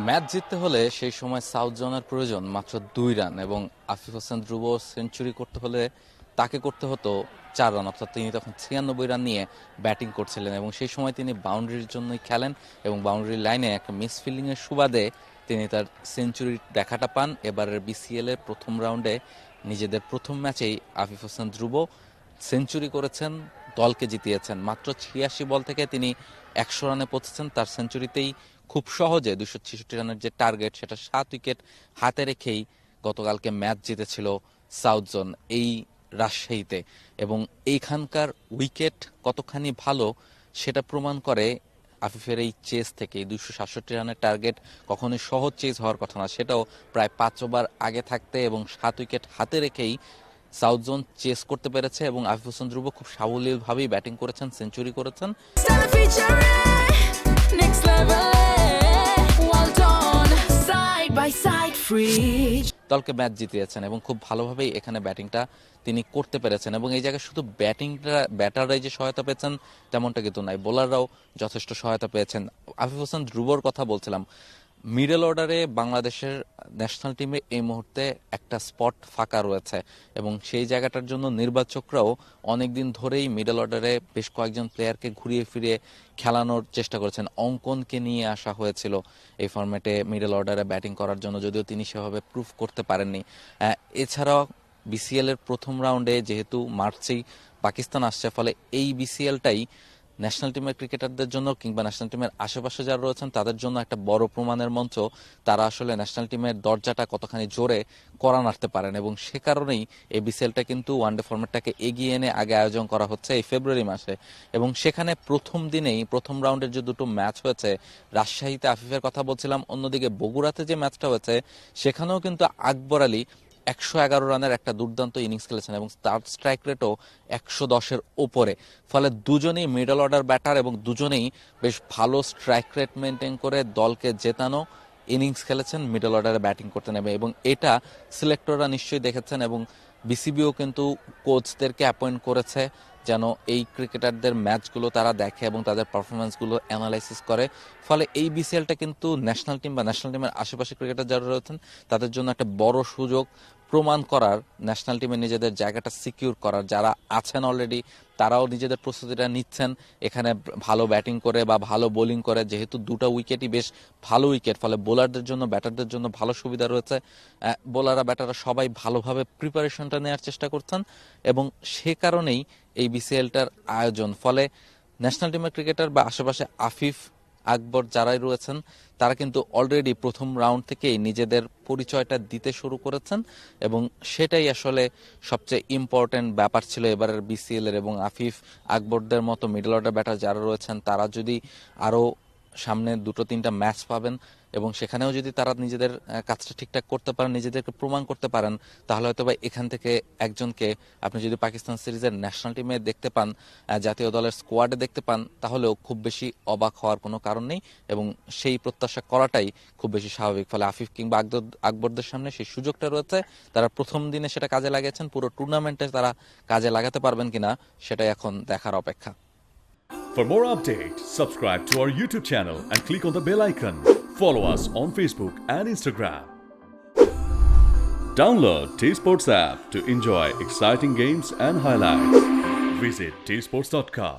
Match জিততে হলে সেই সময় সাউথ জোনের প্রয়োজন মাত্র 2 রান এবং আফিফ হোসেন ধ্রুব সেঞ্চুরি করতে হলে তাকে করতে হতো 4 রান, অর্থাৎ তিনি তখন 96 রান নিয়ে ব্যাটিং করছিলেন এবং সেই সময় তিনি বাউন্ডারির জন্যই খেলেন এবং বাউন্ডারি লাইনে একটা মিস ফিল্ডিংয়ের সুবাদে তিনি তার সেঞ্চুরির দেখাটা পান। এবারের বিসিএল এর প্রথম রাউন্ডে নিজেদের প্রথম ম্যাচেই আফিফ হোসেন ধ্রুব সেঞ্চুরি করেছেন, দলকে জিতিয়েছেন। মাত্র 86 বল থেকে তিনি 100 রানে পৌঁছেছেন। তার সেঞ্চুরিতেই খুব সহজে 266 রানের যে টার্গেট সেটা 7 উইকেট হাতে রেখেই গতকালকে ম্যাচ জিতেছিল সাউথ জোন এই রাজশাহীতে। এবং এইখানকার উইকেট কতখানি ভালো সেটা প্রমাণ করে আফিফের এই চেস থেকে। 267 রানের টার্গেট কখনোই সহজ চেস হওয়ার কথা না, সেটাও প্রায় 5 ওভার আগে থাকতে এবং 7 উইকেট হাতে রেখেই সাউথ জোন চেস করতে পেরেছে এবং আফিফ হোসেন ধ্রুব খুব সাবলীলভাবেই ব্যাটিং করেছেন, সেঞ্চুরি করেছেন। দলকে ম্যাচ জিতিয়েছেন এবং খুব ভালোভাবেই এখানে ব্যাটিংটা তিনি করতে পেরেছেন এবং এই জায়গায় শুধু ব্যাটাররাই যে সহায়তা পেয়েছেন তেমনটা কিন্তু নাই, বোলাররাও যথেষ্ট সহায়তা পেয়েছেন। আফিফ হোসেন ধ্রুবর কথা বলছিলাম, মিডল অর্ডারে বাংলাদেশের ন্যাশনাল টিমে এই মুহূর্তে একটা স্পট ফাঁকা রয়েছে এবং সেই জায়গাটার জন্য নির্বাচকরাও অনেকদিন ধরেই মিডল অর্ডারে বেশ কয়েকজন প্লেয়ারকে ঘুরিয়ে ফিরিয়ে খেলানোর চেষ্টা করেছেন। অঙ্কনকে নিয়ে আসা হয়েছিল এই ফরম্যাটে মিডল অর্ডারে ব্যাটিং করার জন্য, যদিও তিনি সেভাবে প্রুফ করতে পারেননি। এছাড়াও বিসিএল এর প্রথম রাউন্ডে যেহেতু মার্চেই পাকিস্তান আসছে, ফলে এই বিসিএলটাই ন্যাশনাল টিমের ক্রিকেটারদের জন্য কিংবা ন্যাশনাল টিমের আশেপাশে যারা রয়েছেন তাদের জন্য একটা বড় প্রমাণের মঞ্চ। তারা আসলে ন্যাশনাল টিমের দরজাটা কতখানি জোরে কড়া নাড়তে পারেন এবং সে কারণেই এই বিসিএলটা কিন্তু ওয়ানডে ফরম্যাটটাকে এগিয়ে এনে আগে আয়োজন করা হচ্ছে এই ফেব্রুয়ারি মাসে। এবং সেখানে প্রথম দিনেই প্রথম রাউন্ডের যে দুটো ম্যাচ হয়েছে, রাজশাহীতে আফিফের কথা বলছিলাম, অন্যদিকে বগুড়াতে যে ম্যাচটা হয়েছে সেখানেও কিন্তু আকবর আলী 111 রানের একটা দুর্দান্ত ইনিংস খেলেছেন এবং তার স্ট্রাইক রেটও 110-এর ওপরে। ফলে দুজনেই মিডল অর্ডার ব্যাটার এবং দুজনেই বেশ ভালো স্ট্রাইক রেট মেনটেন করে দলকে জেতানো ইনিংস খেলেছেন মিডল অর্ডারে ব্যাটিং করতে নেবে এবং এটা সিলেক্টররা নিশ্চয়ই দেখেছেন এবং বিসিবিও কিন্তু কোচদেরকে অ্যাপয়েন্ট করেছে যেন এই ক্রিকেটারদের ম্যাচগুলো তারা দেখে এবং তাদের পারফরমেন্সগুলো অ্যানালাইসিস করে। ফলে এই বিসিএলটা কিন্তু ন্যাশনাল টিম বা ন্যাশনাল টিমের আশেপাশে ক্রিকেটার যারা রয়েছেন তাদের জন্য একটা বড় সুযোগ প্রমাণ করার, ন্যাশনাল টিমে নিজেদের জায়গাটা সিকিউর করার। যারা আছেন অলরেডি তারাও নিজেদের প্রস্তুতিটা নিচ্ছেন এখানে ভালো ব্যাটিং করে বা ভালো বোলিং করে, যেহেতু দুটো উইকেটই বেশ ভালো উইকেট, ফলে বোলারদের জন্য ব্যাটারদের জন্য ভালো সুবিধা রয়েছে। বোলাররা ব্যাটাররা সবাই ভালোভাবে প্রিপারেশনটা নেওয়ার চেষ্টা করছেন এবং সে কারণেই এই বিসিএলটার আয়োজন। ফলে ন্যাশনাল টিমের ক্রিকেটার বা আশেপাশে আফিফ, আকবর যারাই রয়েছেন তারা কিন্তু অলরেডি প্রথম রাউন্ড থেকেই নিজেদের পরিচয়টা দিতে শুরু করেছেন এবং সেটাই আসলে সবচেয়ে ইম্পর্টেন্ট ব্যাপার ছিল এবারের বিসিএল এর। এবং আফিফ, আকবরদের মতো মিডল অর্ডার ব্যাটার যারা রয়েছেন তারা যদি আরও সামনে 2-3টা ম্যাচ পাবেন এবং সেখানেও যদি তারা নিজেদের কাজটা ঠিকঠাক করতে পারেন, নিজেদেরকে প্রমাণ করতে পারেন, তাহলে হয়তো বা এখান থেকে একজনকে আপনি যদি পাকিস্তান সিরিজের ন্যাশনাল টিমে দেখতে পান, জাতীয় দলের স্কোয়াডে দেখতে পান, তাহলেও খুব বেশি অবাক হওয়ার কোনো কারণ নেই এবং সেই প্রত্যাশা করাটাই খুব বেশি স্বাভাবিক। ফলে আফিফ কিংবা আকবরদের সামনে সেই সুযোগটা রয়েছে, তারা প্রথম দিনে সেটা কাজে লাগিয়েছেন, পুরো টুর্নামেন্টে তারা কাজে লাগাতে পারবেন কিনা সেটাই এখন দেখার অপেক্ষা। For more updates, subscribe to our YouTube channel and click on the bell icon. Follow us on Facebook and Instagram. Download T-Sports app to enjoy exciting games and highlights. Visit tsports.com.